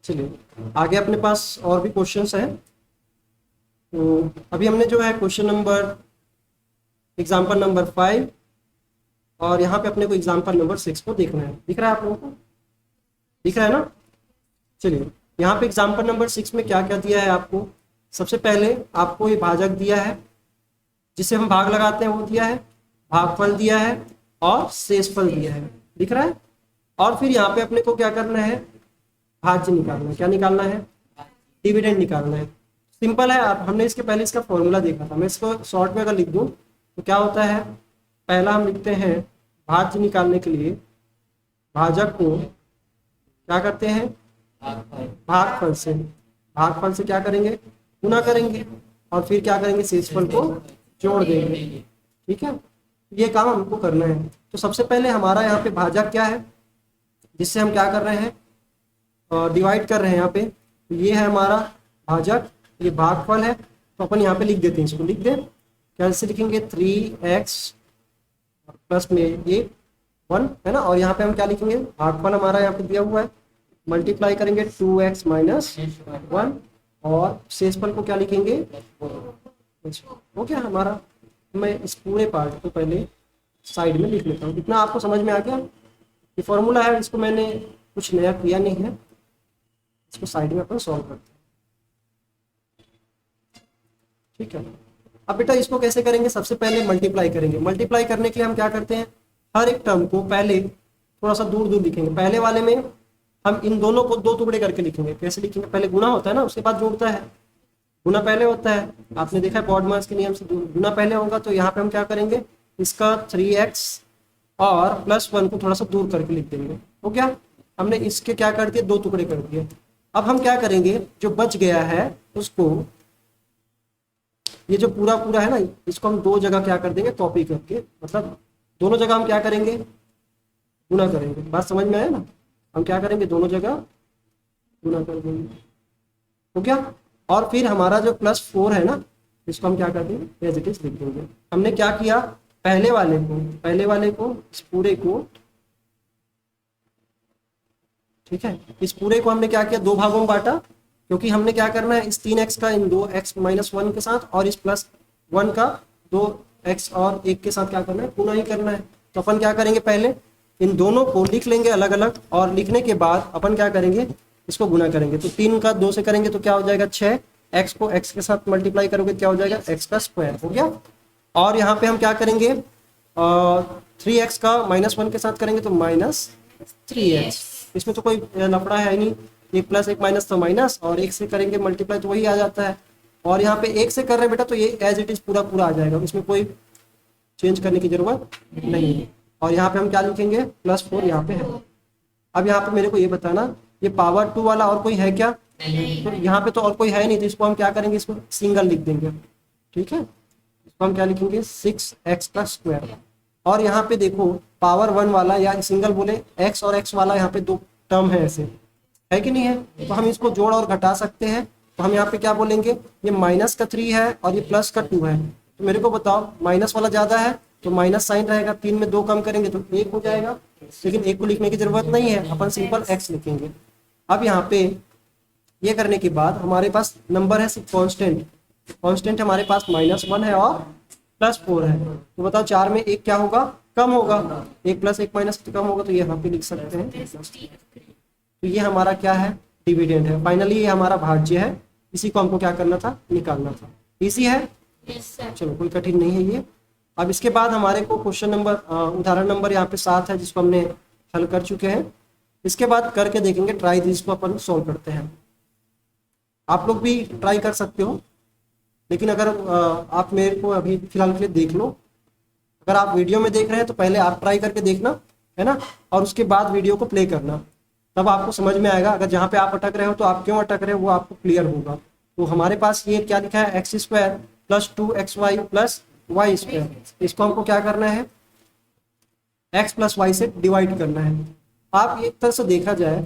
चलिए आगे अपने पास और भी क्वेश्चंस हैं। तो अभी हमने जो है क्वेश्चन नंबर एग्जाम्पल नंबर 5 और यहाँ पे अपने को एग्जाम्पल नंबर 6 को देखना है। दिख रहा है आप लोगों को? दिख रहा है ना? चलिए यहाँ पे एग्जाम्पल नंबर 6 में क्या क्या दिया है आपको। सबसे पहले आपको ये भाजक दिया है जिसे हम भाग लगाते हैं, वो दिया है, भागफल दिया है और शेषफल दिया है। दिख रहा है? और फिर यहाँ पे अपने को क्या करना है, भाज्य निकालना है। क्या निकालना है? डिविडेंड निकालना है। सिंपल है। आप हमने इसके पहले इसका फॉर्मूला देखा था। मैं इसको शॉर्ट में अगर लिख दूं तो क्या होता है, पहला हम लिखते हैं भाज्य निकालने के लिए भाजक को क्या करते हैं, भागफल से। भागफल से क्या करेंगे, गुना करेंगे और फिर क्या करेंगे, शेषफल को जोड़ देंगे। ठीक है, ये काम हमको करना है। तो सबसे पहले हमारा यहाँ पे भाजक क्या है, जिससे हम क्या कर रहे हैं, डिवाइड कर रहे हैं यहाँ पे। तो ये है हमारा भाजक, ये भागफल है। तो अपन यहाँ पे लिख देते हैं, इसको लिख दें। कैसे लिखेंगे, 3x प्लस में ये 1 है ना, और यहाँ पे हम क्या लिखेंगे, भागफल हमारा यहाँ पे दिया हुआ है, मल्टीप्लाई करेंगे 2x माइनस 1 और शेषफल को क्या लिखेंगे, हो गया हमारा। मैं इस पूरे पार्ट को पहले साइड में लिख लेता हूँ। इतना आपको समझ में आ गया? ये फॉर्मूला है, इसको मैंने कुछ नया किया नहीं है। इसको साइड में अपन सॉल्व करते हैं। ठीक है, अब बेटा इसको कैसे करेंगे, सबसे पहले मल्टीप्लाई करेंगे। मल्टीप्लाई करने के लिए हम क्या करते हैं, हर एक टर्म को पहले थोड़ा सा दूर दूर लिखेंगे। पहले वाले में हम इन दोनों को 2 टुकड़े करके लिखेंगे। कैसे लिखेंगे, पहले गुना होता है ना, उसके बाद जोड़ता है। गुना पहले होता है, आपने देखा है बॉड मास के नियम से गुना पहले होगा। तो यहाँ पे हम क्या करेंगे, इसका 3x और प्लस 1 को थोड़ा सा दूर करके लिख देंगे। हो गया, हमने इसके क्या कर दिए, 2 टुकड़े कर दिए। अब हम क्या करेंगे, जो बच गया है उसको, ये जो पूरा पूरा है ना, इसको हम 2 जगह क्या कर देंगे, कॉपी करके, मतलब दोनों जगह हम क्या करेंगे, गुना करेंगे। बात समझ में आया ना? हम क्या करेंगे, दोनों जगह गुना कर देंगे। हो गया, और फिर हमारा जो +4 है ना, इसको हम क्या कर देंगे, एज इट इज लिख देंगे। हमने क्या किया, पहले वाले को इस पूरे को, ठीक है, इस पूरे को हमने क्या किया, 2 भागों में बांटा। क्योंकि हमने क्या करना है, इस 3x का इन 2x माइनस 1 के साथ और इस +1 का 2x और 1 के साथ क्या करना है, गुना ही करना है। तो अपन क्या करेंगे, पहले इन दोनों को लिख लेंगे अलग अलग, और लिखने के बाद अपन क्या करेंगे, इसको गुना करेंगे। तो 3 का 2 से करेंगे तो क्या हो जाएगा, 6। x को x के साथ मल्टीप्लाई करोगे क्या हो जाएगा, x का स्क्वायर। हो गया। और यहाँ पे हम क्या करेंगे, 3x का -1 के साथ करेंगे तो -3x। इसमें तो कोई लफड़ा है नहीं, 1 + 1 माइनस तो माइनस, और 1 से करेंगे मल्टीप्लाई तो वही आ जाता है। और यहाँ पे 1 से कर रहे हैं बेटा, तो ये एज इट इज पूरा पूरा आ जाएगा, इसमें कोई चेंज करने की जरूरत नहीं है। और यहाँ पे हम क्या लिखेंगे, +4 यहाँ पे है। अब यहाँ पे मेरे को ये बताना, ये पावर 2 वाला और कोई है क्या? तो यहाँ पे तो और कोई है नहीं, तो इसको हम क्या करेंगे, इसको सिंगल लिख देंगे। ठीक है, इसको हम क्या लिखेंगे, 6x का स्क्वायर। और यहाँ पे देखो पावर 1 वाला या सिंगल बोले, x और x वाला यहाँ पे 2 टर्म है, ऐसे है कि नहीं है? तो हम इसको जोड़ और घटा सकते हैं। तो हम यहाँ पे क्या बोलेंगे, ये -3 है और ये +2 है। तो मेरे को बताओ, माइनस वाला ज्यादा है तो माइनस साइन रहेगा, 3 में 2 कम करेंगे तो 1 हो जाएगा। लेकिन 1 को लिखने की जरूरत नहीं है, अपन सिंपल x लिखेंगे। अब यहाँ पे ये करने के बाद हमारे पास नंबर है सिर्फ कांस्टेंट। कांस्टेंट हमारे पास -1 है और +4 है। तो बताओ 4 में 1 क्या होगा, कम होगा। 1 + 1 माइनस कम होगा, तो ये यहाँ पे लिख सकते हैं। तो ये हमारा क्या है, डिविडेंड है। फाइनली ये हमारा भाज्य है, इसी को हमको क्या करना था, निकालना था। इजी है? चलो कोई कठिन नहीं है ये। अब इसके बाद हमारे को क्वेश्चन नंबर, उदाहरण नंबर यहाँ पे 7 है, जिसको हमने हल कर चुके हैं। इसके बाद करके देखेंगे, ट्राई दिस को अपन सॉल्व करते हैं। आप लोग भी ट्राई कर सकते हो, लेकिन अगर आप मेरे को अभी फिलहाल के लिए देख लो। अगर आप वीडियो में देख रहे हैं तो पहले आप ट्राई करके देखना, है ना, और उसके बाद वीडियो को प्ले करना, तब आपको समझ में आएगा। अगर जहाँ पे आप अटक रहे हो तो आप क्यों अटक रहे हो वो आपको क्लियर होगा। तो हमारे पास ये क्या लिखा है, x² + 2xy + y²। इसको हमको क्या करना है, x + y से डिवाइड करना है। आप एक तरह से देखा जाए,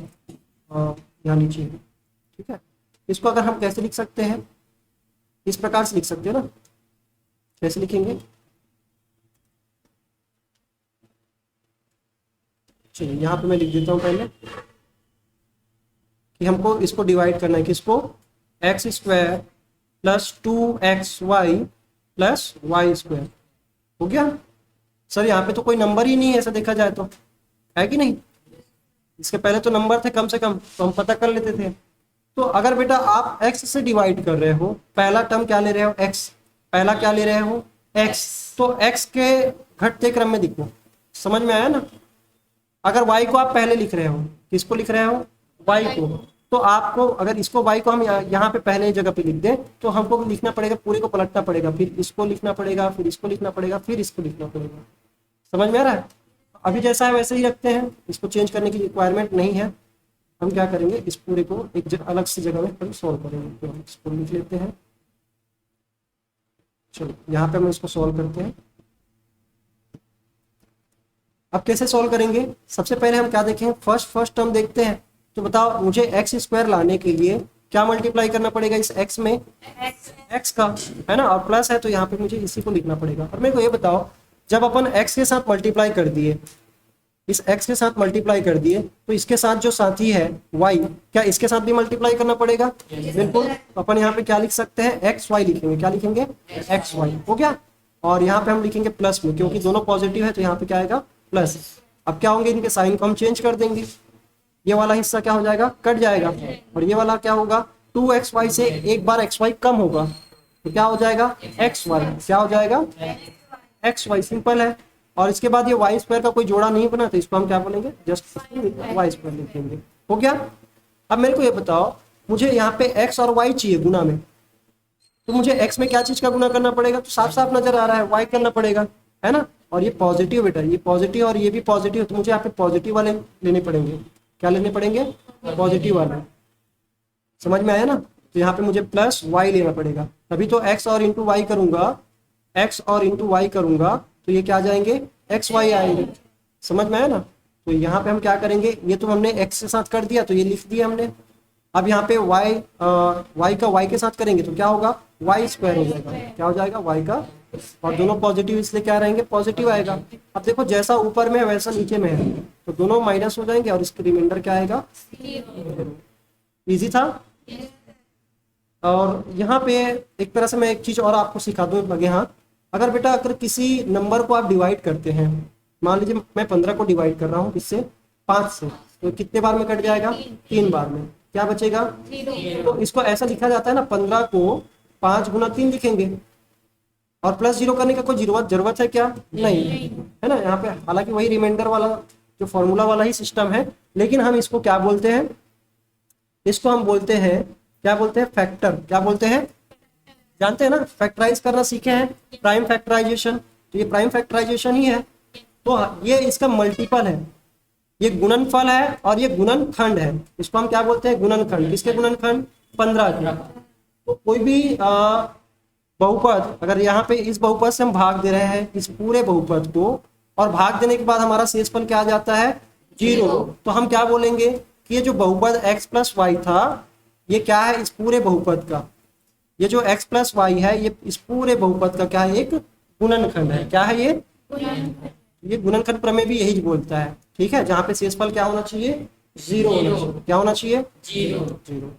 यहाँ नीचे, ठीक है, इसको अगर हम कैसे लिख सकते हैं, इस प्रकार से लिख सकते हैं ना। कैसे लिखेंगे, चलिए यहाँ पे मैं लिख देता हूँ पहले। कि हमको इसको डिवाइड करना है, किसको, x square plus 2xy plus y square. हो गया सर, यहाँ पे तो कोई नंबर ही नहीं है ऐसा देखा जाए तो, है कि नहीं। इसके पहले तो नंबर थे कम से कम, तो हम पता कर लेते थे। तो अगर बेटा आप x से डिवाइड कर रहे हो, पहला टर्म क्या ले रहे हो, x, पहला क्या ले रहे हो, x, तो x के घटते क्रम में लिखो। समझ में आया ना। अगर y को आप पहले लिख रहे हो, किसको लिख रहे हो, y को, तो आपको अगर इसको y को हम यहाँ पे पहले जगह पे लिख दें तो हमको लिखना पड़ेगा, पूरे को पलटना पड़ेगा, फिर इसको लिखना पड़ेगा, फिर इसको लिखना पड़ेगा, फिर इसको लिखना पड़ेगा। समझ में आ रहा है। अभी जैसा है वैसे ही रखते हैं, इसको चेंज करने की रिक्वायरमेंट नहीं है। हम क्या करेंगे, इस पूरे को एक अलग सी जगह में हम सॉल्व करेंगे। तो हम इसको लिख लेते हैं। चलो यहाँ पे हम इसको सॉल्व करते हैं। अब कैसे सॉल्व करेंगे, सबसे पहले हम क्या देखेंगे, फर्स्ट टर्म देखते हैं। तो बताओ मुझे एक्स स्क्वायर लाने के लिए क्या मल्टीप्लाई करना पड़ेगा इस एक्स में, एक्स का, है ना, और प्लस है तो यहाँ पे मुझे इसी को लिखना पड़ेगा। और मेरे को ये बताओ, जब अपन एक्स के साथ मल्टीप्लाई कर दिए, इस x के साथ मल्टीप्लाई कर दिए, तो इसके साथ जो साथी है y, क्या इसके साथ भी मल्टीप्लाई करना पड़ेगा, बिल्कुल। अपन यहाँ पे क्या लिख सकते हैं, एक्स वाई लिखेंगे, क्या लिखेंगे, एक्स वाई, हो गया। और यहाँ पे हम लिखेंगे प्लस में, क्योंकि दोनों पॉजिटिव है तो यहाँ पे क्या आएगा, प्लस। अब क्या होंगे, इनके साइन को हम चेंज कर देंगे, ये वाला हिस्सा क्या हो जाएगा, कट जाएगा, और ये वाला क्या होगा, 2xy से एक बार xy कम होगा तो क्या हो जाएगा, xy, क्या हो जाएगा, xy, सिंपल है। और इसके बाद ये वाई स्क्वायर का कोई जोड़ा नहीं बना तो इसको हम क्या बोलेंगे, जस्ट वाई स्क्वायर लिखेंगे। हो गया। अब मेरे को ये बताओ, मुझे यहाँ पे x और y चाहिए गुना में, तो मुझे x में क्या चीज का गुना करना पड़ेगा, तो साफ साफ नजर आ रहा है y करना पड़ेगा, है ना। और ये पॉजिटिव बेटा, ये पॉजिटिव और ये भी पॉजिटिव, तो मुझे यहाँ पे पॉजिटिव वाले लेने पड़ेंगे। क्या लेने पड़ेंगे, पॉजिटिव वाले। समझ में आया ना। तो यहाँ पे मुझे प्लस y लेना पड़ेगा, तभी तो x और इंटू वाई करूंगा, x और इंटू वाई करूंगा तो ये क्या आ जाएंगे, एक्स वाई आएंगे। समझ में आया ना। तो यहाँ पे हम क्या करेंगे, ये तो हमने x के साथ कर दिया तो ये लिख दिया हमने। अब यहाँ पे y का y के साथ करेंगे तो क्या होगा, वाई स्क्वायर हो जाएगा, क्या हो जाएगा, y का, और दोनों पॉजिटिव इसलिए क्या रहेंगे, पॉजिटिव आएगा। अब देखो जैसा ऊपर में है वैसा नीचे में है, तो दोनों माइनस हो जाएंगे और इसके रिमाइंडर क्या आएगा, इजी था। और यहाँ पे एक तरह से मैं एक चीज और आपको सिखा दूं लगे हाथ। अगर बेटा अगर किसी नंबर को आप डिवाइड करते हैं, मान लीजिए मैं 15 को डिवाइड कर रहा हूँ इससे 5 से, तो कितने बार में कट जाएगा, 3 बार में, क्या बचेगा, तो इसको ऐसा लिखा जाता है ना, 15 को 5 गुना 3 लिखेंगे, और प्लस 0 करने का कोई जरूरत है क्या, नहीं है ना। यहाँ पे हालांकि वही रिमाइंडर वाला जो फॉर्मूला वाला ही सिस्टम है, लेकिन हम इसको क्या बोलते हैं, इसको हम बोलते हैं, क्या बोलते हैं, फैक्टर। क्या बोलते हैं, जानते हैं ना, फैक्टराइज करना सीखे हैं, प्राइम फैक्टराइजेशन। तो ये प्राइम फैक्टराइजेशन ही है। तो ये इसका मल्टीपल है, ये गुणनफल है और ये गुणनखंड है। इसको हम क्या बोलते हैं, गुणनखंड। किसके गुणनखंड, 15 के। तो कोई भी बहुपद, अगर यहाँ पे इस बहुपद से हम भाग दे रहे हैं इस पूरे बहुपद को, और भाग देने के बाद हमारा शेषफल क्या आ जाता है, 0, तो हम क्या बोलेंगे कि ये जो बहुपद x प्लस वाई था, ये क्या है, इस पूरे बहुपद का, ये जो x प्लस वाई है, ये इस पूरे बहुपद का क्या है, एक गुणनखंड है। क्या है ये गुणनखंड प्रमेय भी यही बोलता है, ठीक है। जहाँ पे शेषफल क्या होना चाहिए, 0 होना चाहिए। क्या होना चाहिए, 0।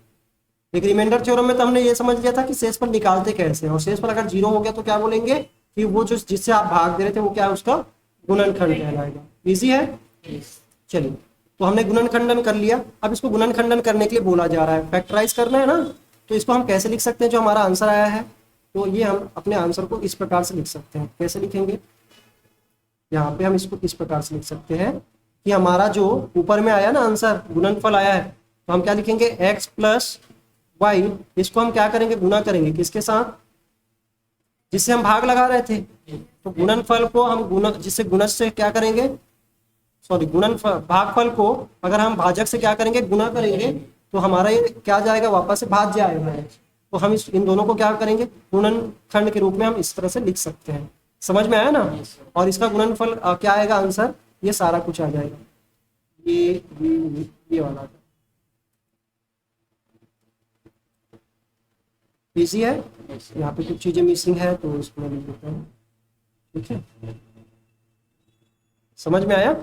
एक रिमाइंडर थ्योरम में तो हमने ये समझ लिया था कि शेषफल निकालते कैसे, और शेषफल अगर 0 हो गया तो क्या बोलेंगे कि वो जो जिससे आप भाग दे रहे थे वो क्या है, उसका गुणनखंड कहलाएगा। इजी है। चलिए, तो हमने गुणनखंडन कर लिया। अब इसको गुणनखंडन करने के लिए बोला जा रहा है, फैक्टराइज करना है ना, तो इसको हम कैसे लिख सकते हैं, जो हमारा आंसर आया है, तो ये हम अपने आंसर को इस प्रकार से लिख सकते हैं। कैसे लिखेंगे, यहाँ पे हम इसको इस प्रकार से लिख सकते हैं कि हमारा जो ऊपर में आया ना आंसर, गुणनफल आया है, तो हम क्या लिखेंगे, x प्लस वाई, इसको हम क्या करेंगे, गुना करेंगे किसके साथ, जिससे हम भाग लगा रहे थे। तो गुणनफल को हम गुना, जिससे गुणज से क्या करेंगे, सॉरी गुणनफल, भागफल को अगर हम भाजक से क्या करेंगे, गुना करेंगे, तो हमारा ये क्या जाएगा, वापस से भाज्य आएगा। तो हम इन दोनों को क्या करेंगे, गुणनखंड के रूप में हम इस तरह से लिख सकते हैं। समझ में आया ना। और इसका गुणनफल क्या आएगा, आंसर ये सारा कुछ आ जाएगा, ये वाला। इजी है। यहाँ पे कुछ चीजें मिसिंग है तो इसको मैं लिख देता हूँ, ठीक है। समझ में आया,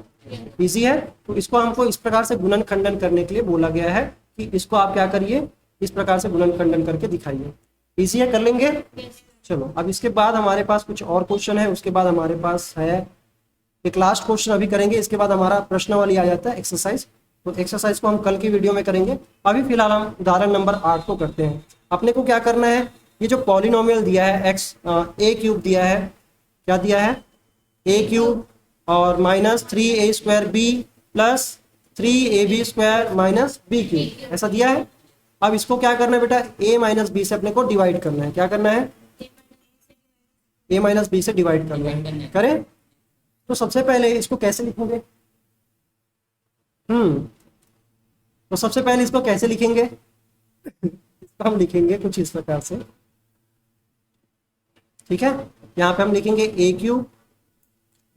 इजी है। तो इसको हमको इस प्रकार से गुणनखंडन करने के लिए बोला गया है। कि इसको आप क्या करिए, इस प्रकार से गुणन खंडन करके दिखाइए। इजी है, कर लेंगे। चलो अब इसके बाद हमारे पास कुछ और क्वेश्चन है, उसके बाद हमारे पास है एक लास्ट क्वेश्चन अभी करेंगे, इसके बाद हमारा प्रश्नावली आ जाता है, एक्सरसाइज। तो एक्सरसाइज को हम कल की वीडियो में करेंगे। अभी फिलहाल हम उदाहरण नंबर 8 को करते हैं। अपने को क्या करना है, ये जो पॉलिनोमियल दिया है एक्स ए क्यूब दिया है, क्या दिया है, ए क्यूब और minus 3a² b plus 3ab² minus b cube, ऐसा दिया है। अब इसको क्या करना है बेटा, a माइनस बी से अपने को डिवाइड करना है। क्या करना है, a माइनस बी से डिवाइड करना है। करें तो सबसे पहले इसको कैसे लिखेंगे, तो सबसे पहले इसको कैसे लिखेंगे इसको हम लिखेंगे कुछ इस प्रकार से, ठीक है। यहाँ पे हम लिखेंगे A cube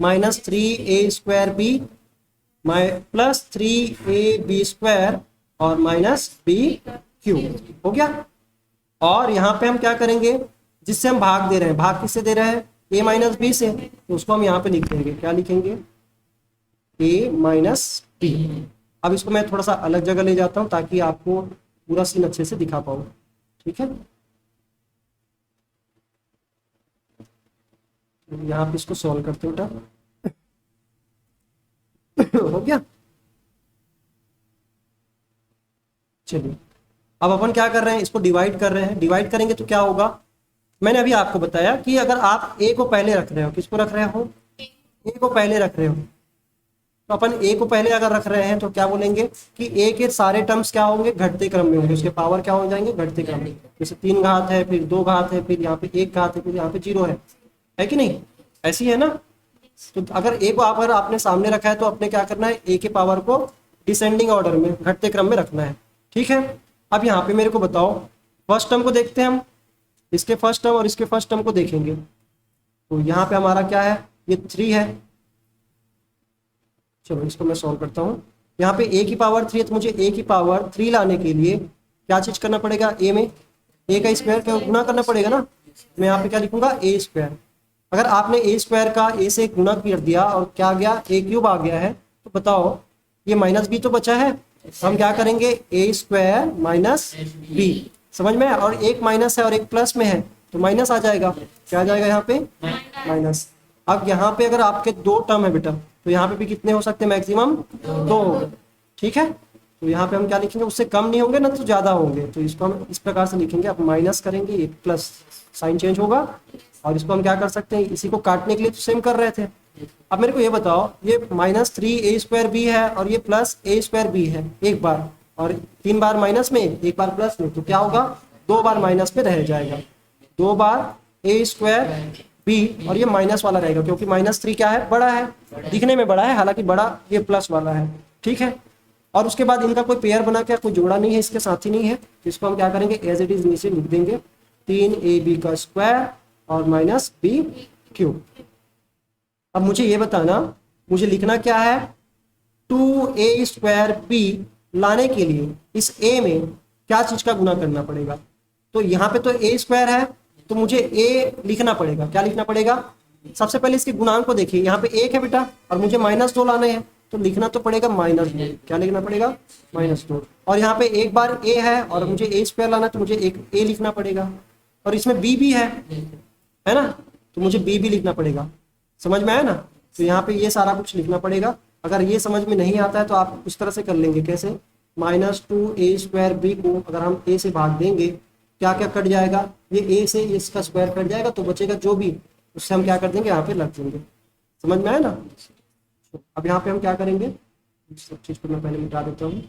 minus 3a² b plus 3ab² और माइनस b क्यूब, हो गया। और यहाँ पे हम क्या करेंगे, जिससे हम भाग दे रहे हैं, भाग किससे दे रहे हैं, a माइनस बी से, तो उसको हम यहाँ पे लिख देंगे, क्या लिखेंगे, a माइनस बी। अब इसको मैं थोड़ा सा अलग जगह ले जाता हूँ ताकि आपको पूरा सीन अच्छे से दिखा पाऊँ, ठीक है। यहाँ पे इसको सॉल्व करते बेटा हो गया। चलिए अब अपन क्या कर रहे हैं, इसको डिवाइड कर रहे हैं। डिवाइड करेंगे तो क्या होगा, मैंने अभी आपको बताया कि अगर आप a को पहले रख रहे हो, किसको रख रहे हो, a को पहले रख रहे हो, तो अपन a को पहले अगर रख रहे हैं तो क्या बोलेंगे कि a के सारे टर्म्स क्या होंगे, घटते क्रम में होंगे, उसके पावर क्या हो जाएंगे, घटते क्रम में। जैसे 3 घात है, फिर 2 घात है, फिर यहाँ पे 1 घात है, फिर यहाँ पे 0 है कि नहीं, ऐसी है ना। तो अगर a को अगर आपने सामने रखा है तो अपने क्या करना है, a के पावर को डिसेंडिंग ऑर्डर में, घटते क्रम में रखना है, ठीक है। अब यहाँ पे मेरे को बताओ, फर्स्ट टर्म को देखते हैं हम, इसके फर्स्ट टर्म और इसके फर्स्ट टर्म को देखेंगे। तो यहाँ पे हमारा क्या है, ये 3 है। चलो इसको मैं सॉल्व करता हूँ। यहाँ पे a की पावर 3 है, तो मुझे a की पावर 3 लाने के लिए क्या चीज करना पड़ेगा, a में a का स्क्वायर का गुना करना पड़ेगा ना। मैं यहाँ पे क्या लिखूंगा, a²। अगर आपने a² का a से गुना कर दिया और क्या आ गया, a³ आ गया है, तो बताओ ये माइनस b तो बचा है, हम क्या करेंगे, a² माइनस b, समझ में। और एक माइनस है और एक प्लस में है, तो माइनस आ जाएगा, क्या आ जाएगा यहाँ पे, माइनस। अब यहाँ पे अगर आपके 2 टर्म है बेटा, तो यहाँ पे भी कितने हो सकते हैं, मैक्सिमम 2, ठीक है। तो यहाँ पे हम क्या लिखेंगे, उससे कम नहीं होंगे ना तो ज्यादा होंगे, तो इसको हम इस प्रकार से लिखेंगे। अब माइनस करेंगे, एक प्लस साइन चेंज होगा, और इसको हम क्या कर सकते हैं, इसी को काटने के लिए तो सेम कर रहे थे। अब मेरे को ये बताओ, ये माइनस 3a² b है और ये प्लस a² b है, एक बार, और 3 बार माइनस में, एक बार प्लस में, तो क्या होगा, 2 बार माइनस में रह जाएगा, 2 बार a² b, और ये माइनस वाला रहेगा क्योंकि -3 क्या है, बड़ा है, दिखने में बड़ा है, हालांकि बड़ा ये प्लस वाला है, ठीक है। और उसके बाद इनका कोई पेयर बना के, कोई जोड़ा नहीं है, इसके साथ ही नहीं है, तो इसको हम क्या करेंगे, एज इट इज नीचे लिख देंगे, 3ab² और माइनस b³। अब मुझे ये बताना, मुझे लिखना क्या है, 2a² b लाने के लिए इस a में क्या चीज का गुना करना पड़ेगा। तो यहाँ पे तो a² है, तो मुझे a लिखना पड़ेगा, क्या लिखना पड़ेगा, सबसे पहले इसके गुणांक को देखिए, यहाँ पे 1 है बेटा और मुझे -2 लाने हैं, तो लिखना तो पड़ेगा -2, क्या लिखना पड़ेगा, -2। और यहाँ पे एक बार a है और मुझे a² लाना, तो मुझे एक a लिखना पड़ेगा, और इसमें b भी है ना, तो मुझे b भी लिखना पड़ेगा, समझ में आया ना। तो यहाँ पे ये सारा कुछ लिखना पड़ेगा। अगर ये समझ में नहीं आता है तो आप उस तरह से कर लेंगे, कैसे, -2a² b को अगर हम a से भाग देंगे, क्या क्या कट जाएगा, ये a से इसका स्क्वायर कट जाएगा, तो बचेगा जो भी, उससे हम क्या कर देंगे, यहाँ पे रख देंगे, समझ में आया ना। अब यहाँ पे हम क्या करेंगे, सब चीज को मैं पहले मिटा देता हूँ।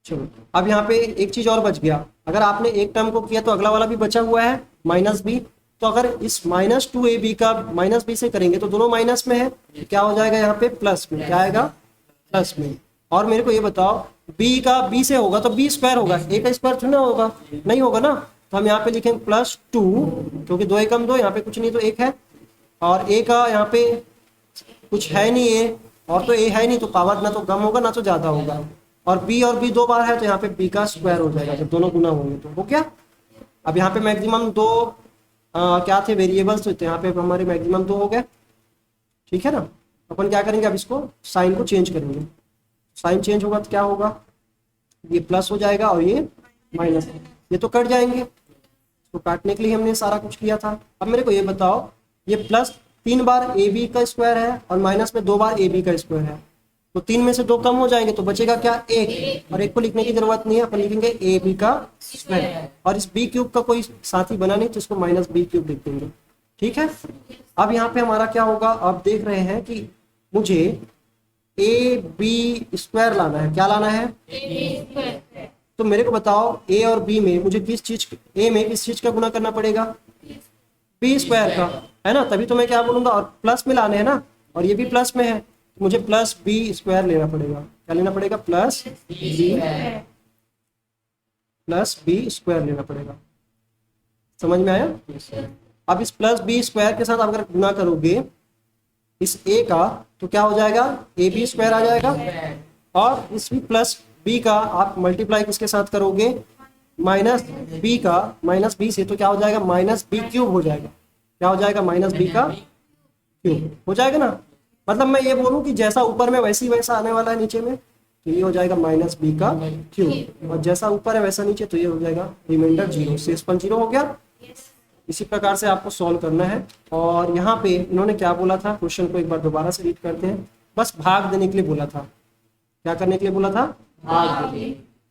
चलो अब यहाँ पे एक चीज और बच गया, अगर आपने एक टर्म को किया तो अगला वाला भी बचा हुआ है -b, तो अगर इस -2ab का -b से करेंगे तो दोनों माइनस में है, क्या हो जाएगा यहाँ पे, प्लस में, क्या आएगा, प्लस में। और मेरे को ये बताओ, b का b से होगा तो b² होगा, a का स्क्वायर थोड़ा होगा, नहीं होगा ना, तो हम यहाँ पे लिखेंगे +2, क्योंकि 2 एकम 2, यहाँ पे कुछ नहीं तो 1 है, और a का यहाँ पे कुछ है नहीं, a और तो a है नहीं, तो पावर ना तो कम होगा ना तो ज्यादा होगा, और b 2 बार है, तो यहाँ पे b का स्क्वायर हो जाएगा, जब दोनों गुना होंगे तो हो गया। अब यहाँ पे मैक्सिमम 2 क्या थे, वेरिएबल्स, तो यहाँ पे हमारे मैक्सिमम 2 हो गए, ठीक है ना। अपन क्या करेंगे, अब इसको साइन को चेंज करेंगे, साइन चेंज होगा तो क्या होगा, ये प्लस हो जाएगा और ये माइनस, ये तो कट जाएंगे। तो काटने के लिए हमने सारा कुछ किया था। अब मेरे को ये बताओ, ये प्लस 3 बार ए बी का स्क्वायर है और माइनस में 2 बार ए बी का स्क्वायर है, तो 3 में से 2 कम हो जाएंगे तो बचेगा क्या, 1। और 1 को लिखने की जरूरत नहीं है, अपन लिखेंगे ए बी का स्क्वायर। और इस बी क्यूब का कोई साथी बना नहीं तो इसको माइनस बी क्यूब लिख देंगे। ठीक है। अब यहाँ पे हमारा क्या होगा, आप देख रहे हैं कि मुझे ए बी स्क्वायर लाना है। क्या लाना है, तो मेरे को बताओ ए और बी में मुझे किस चीज, ए में किस चीज का गुना करना पड़ेगा, बी स्क्वायर का, है ना। तभी तो मैं क्या बोलूंगा, और प्लस में लाने हैं ना, और ये भी प्लस में है, मुझे प्लस बी स्क्वायर लेना पड़ेगा। क्या लेना पड़ेगा, प्लस बी स्क्वायर लेना पड़ेगा। समझ में आया। अब इस प्लस बी स्क्वायर के साथ अगर गुना करोगे इस ए का तो क्या हो जाएगा, ए बी स्क्वायर आ जाएगा। और इस प्लस बी का आप मल्टीप्लाई किसके साथ करोगे, माइनस बी का, माइनस बी से, तो क्या हो जाएगा, माइनस बी क्यूब हो जाएगा। क्या हो जाएगा, माइनस बी का क्यूब हो जाएगा ना। मतलब मैं ये बोलूं कि जैसा ऊपर में वैसे ही वैसा आने वाला है नीचे में, तो ये हो जाएगा माइनस बी का क्यूब, और जैसा ऊपर है वैसा नीचे, तो ये हो जाएगा रिमाइंडर 0, शेषफल 0 हो गया। इसी प्रकार से आपको सॉल्व करना है। और यहाँ पे इन्होंने क्या बोला था, क्वेश्चन को एक बार दोबारा से रीड करते हैं। बस भाग देने के लिए बोला था। क्या करने के लिए बोला था, भाग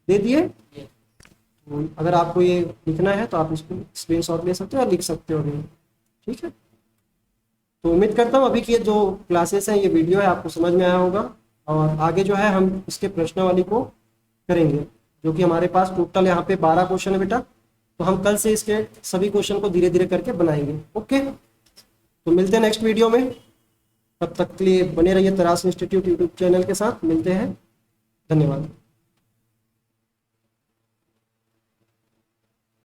दे दिए। तो अगर आपको ये लिखना है तो आप इसको स्क्रीनशॉट ले सकते हो और लिख सकते हो भी। ठीक है। तो उम्मीद करता हूँ अभी की जो क्लासेस हैं, ये वीडियो है, आपको समझ में आया होगा। और आगे जो है हम इसके प्रश्नावली को करेंगे, जो कि हमारे पास टोटल यहाँ पे 12 क्वेश्चन है बेटा। तो हम कल से इसके सभी क्वेश्चन को धीरे धीरे करके बनाएंगे। ओके, तो मिलते हैं नेक्स्ट वीडियो में। तब तक के लिए बने रहिए तराश इंस्टीट्यूट यूट्यूब चैनल के साथ। मिलते हैं, धन्यवाद।